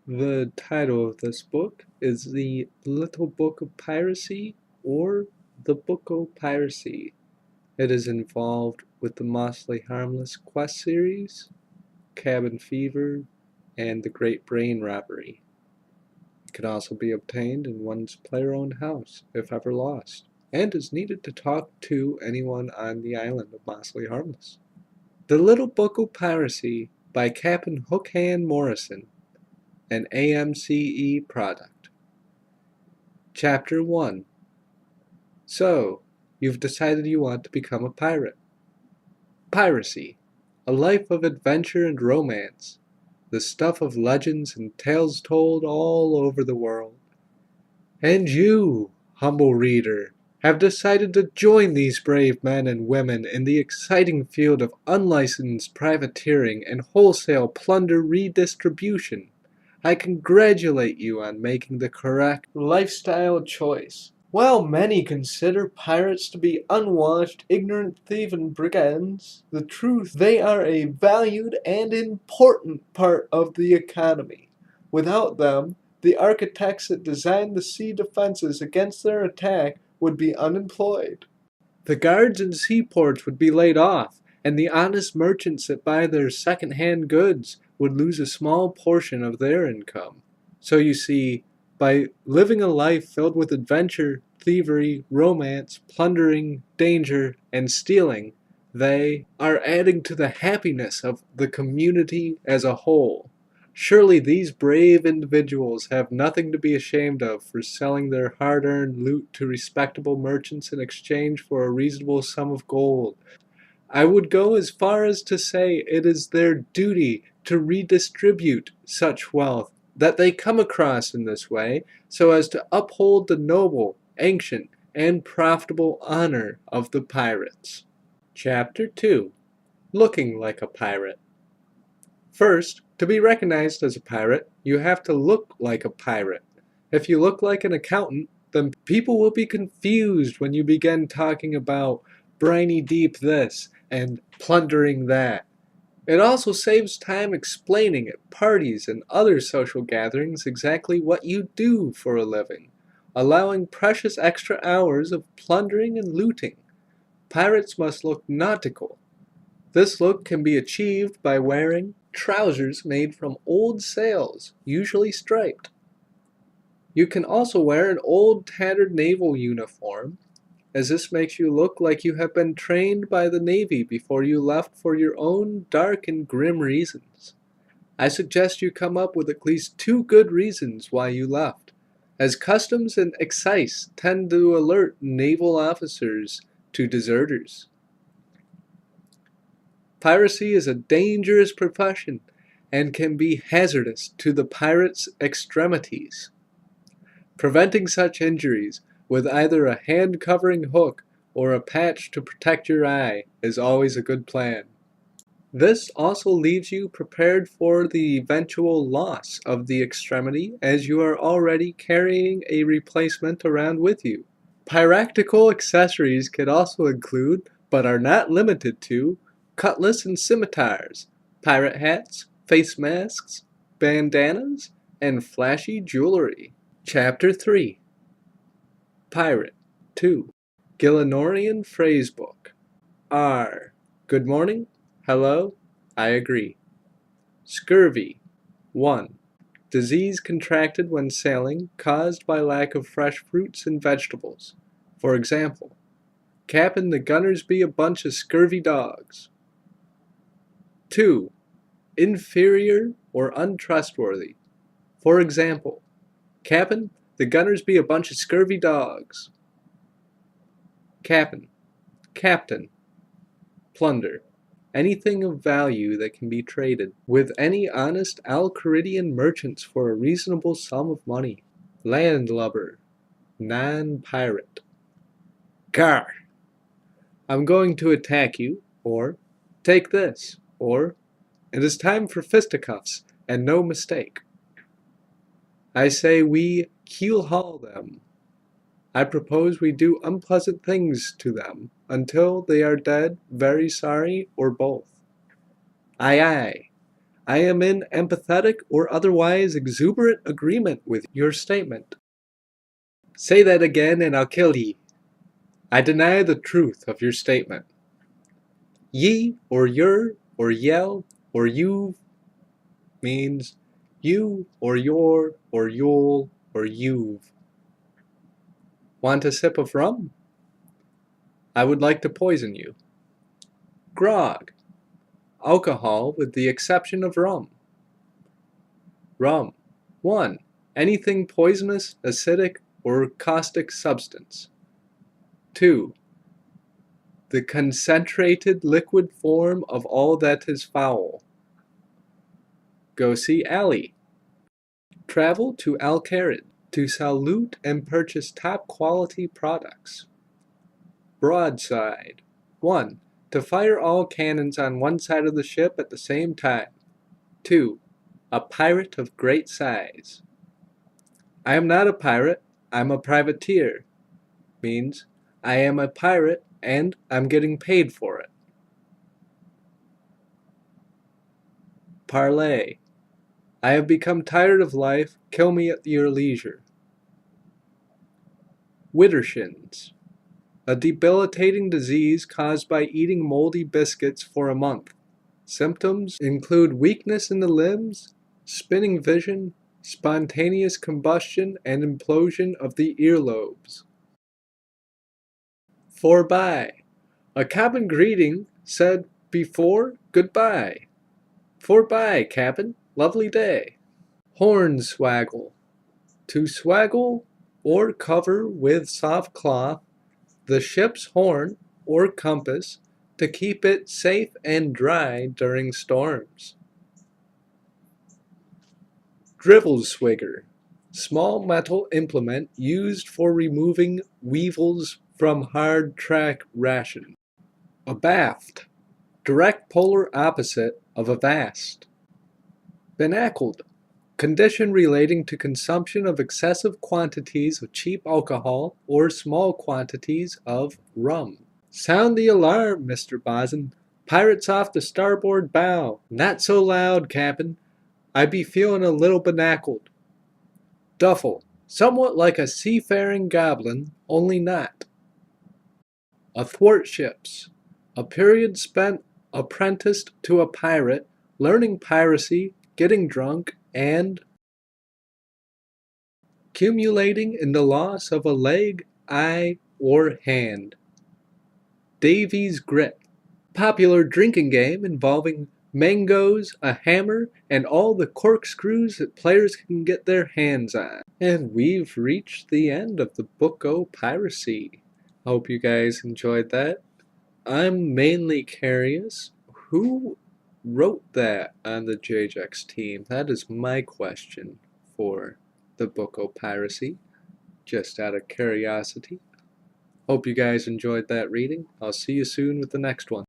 The title of this book is The Little Book of Piracy or The Book of Piracy. It is involved with the Mostly Harmless quest series, Cabin Fever, and the Great Brain Robbery. It can also be obtained in one's player-owned house, if ever lost, and is needed to talk to anyone on the island of Mostly Harmless. The Little Book of Piracy by Captain Hookhand Morrison, an AMCE product. Chapter 1. So, you've decided you want to become a pirate. Piracy, a life of adventure and romance, the stuff of legends and tales told all over the world. And you, humble reader, have decided to join these brave men and women in the exciting field of unlicensed privateering and wholesale plunder redistribution. I congratulate you on making the correct lifestyle choice. While many consider pirates to be unwashed, ignorant thieving brigands, the truth they are a valued and important part of the economy. Without them, the architects that designed the sea defenses against their attack would be unemployed. The guards in seaports would be laid off, and the honest merchants that buy their second-hand goods would lose a small portion of their income. So you see, by living a life filled with adventure, thievery, romance, plundering, danger, and stealing, they are adding to the happiness of the community as a whole. Surely these brave individuals have nothing to be ashamed of for selling their hard-earned loot to respectable merchants in exchange for a reasonable sum of gold. I would go as far as to say it is their duty to redistribute such wealth that they come across in this way so as to uphold the noble, ancient, and profitable honor of the pirates. Chapter 2. Looking like a pirate. First, to be recognized as a pirate, you have to look like a pirate. If you look like an accountant, then people will be confused when you begin talking about briny deep this and plundering that. It also saves time explaining at parties and other social gatherings exactly what you do for a living, allowing precious extra hours of plundering and looting. Pirates must look nautical. This look can be achieved by wearing trousers made from old sails, usually striped. You can also wear an old tattered naval uniform, as this makes you look like you have been trained by the Navy before you left for your own dark and grim reasons. I suggest you come up with at least 2 good reasons why you left, as customs and excise tend to alert naval officers to deserters. Piracy is a dangerous profession and can be hazardous to the pirate's extremities. Preventing such injuries with either a hand-covering hook or a patch to protect your eye is always a good plan. This also leaves you prepared for the eventual loss of the extremity, as you are already carrying a replacement around with you. Piractical accessories can also include, but are not limited to, cutlass and scimitars, pirate hats, face masks, bandanas, and flashy jewelry. Chapter 3. Pirate 2. Gillenorian Phrasebook. R. Good morning. Hello. I agree. Scurvy 1. Disease contracted when sailing, caused by lack of fresh fruits and vegetables. For example, Cap'n, the gunners be a bunch of scurvy dogs. 2. Inferior or untrustworthy. For example, Cap'n, the gunners be a bunch of scurvy dogs. Cap'n, captain. Plunder. Anything of value that can be traded with any honest Alcaridian merchants for a reasonable sum of money. Landlubber. Non-pirate. Gar! I'm going to attack you, or take this, or it is time for fisticuffs, and no mistake. I say we keel-haul them. I propose we do unpleasant things to them until they are dead, very sorry, or both. Aye, aye. I am in empathetic or otherwise exuberant agreement with your statement. Say that again and I'll kill ye. I deny the truth of your statement. Ye or your or yell or you means you or your or you'll or you've. Want a sip of rum? I would like to poison you. Grog. Alcohol with the exception of rum. Rum. 1. Anything poisonous, acidic, or caustic substance. 2. The concentrated liquid form of all that is foul. Go see Ali. Travel to Al-Kharid to salute and purchase top quality products. Broadside. 1. To fire all cannons on one side of the ship at the same time. 2. A pirate of great size. I am not a pirate, I'm a privateer. Means, I am a pirate and I'm getting paid for it. Parlay. I have become tired of life, kill me at your leisure. Widdershins. A debilitating disease caused by eating moldy biscuits for a month. Symptoms include weakness in the limbs, spinning vision, spontaneous combustion, and implosion of the earlobes. Forby. A common greeting said before goodbye. Forby, cabin. Lovely day. Hornswaggle. To swaggle or cover with soft cloth the ship's horn or compass to keep it safe and dry during storms. Drivelswigger. Small metal implement used for removing weevils from hard track ration. Abaft. Direct polar opposite of avast. Benacled. Condition relating to consumption of excessive quantities of cheap alcohol or small quantities of rum. Sound the alarm, Mr. Bosun. Pirates off the starboard bow. Not so loud, Cap'n. I be feeling a little benacled. Duffel. Somewhat like a seafaring goblin, only not. Athwartships. A period spent apprenticed to a pirate, learning piracy, getting drunk, and accumulating in the loss of a leg, eye, or hand. Davy's Grip. Popular drinking game involving mangoes, a hammer, and all the corkscrews that players can get their hands on. And we've reached the end of the book O Piracy. Hope you guys enjoyed that. I'm mainly curious, who wrote that on the JJX team? That is my question for the book O Piracy, just out of curiosity. Hope you guys enjoyed that reading. I'll see you soon with the next one.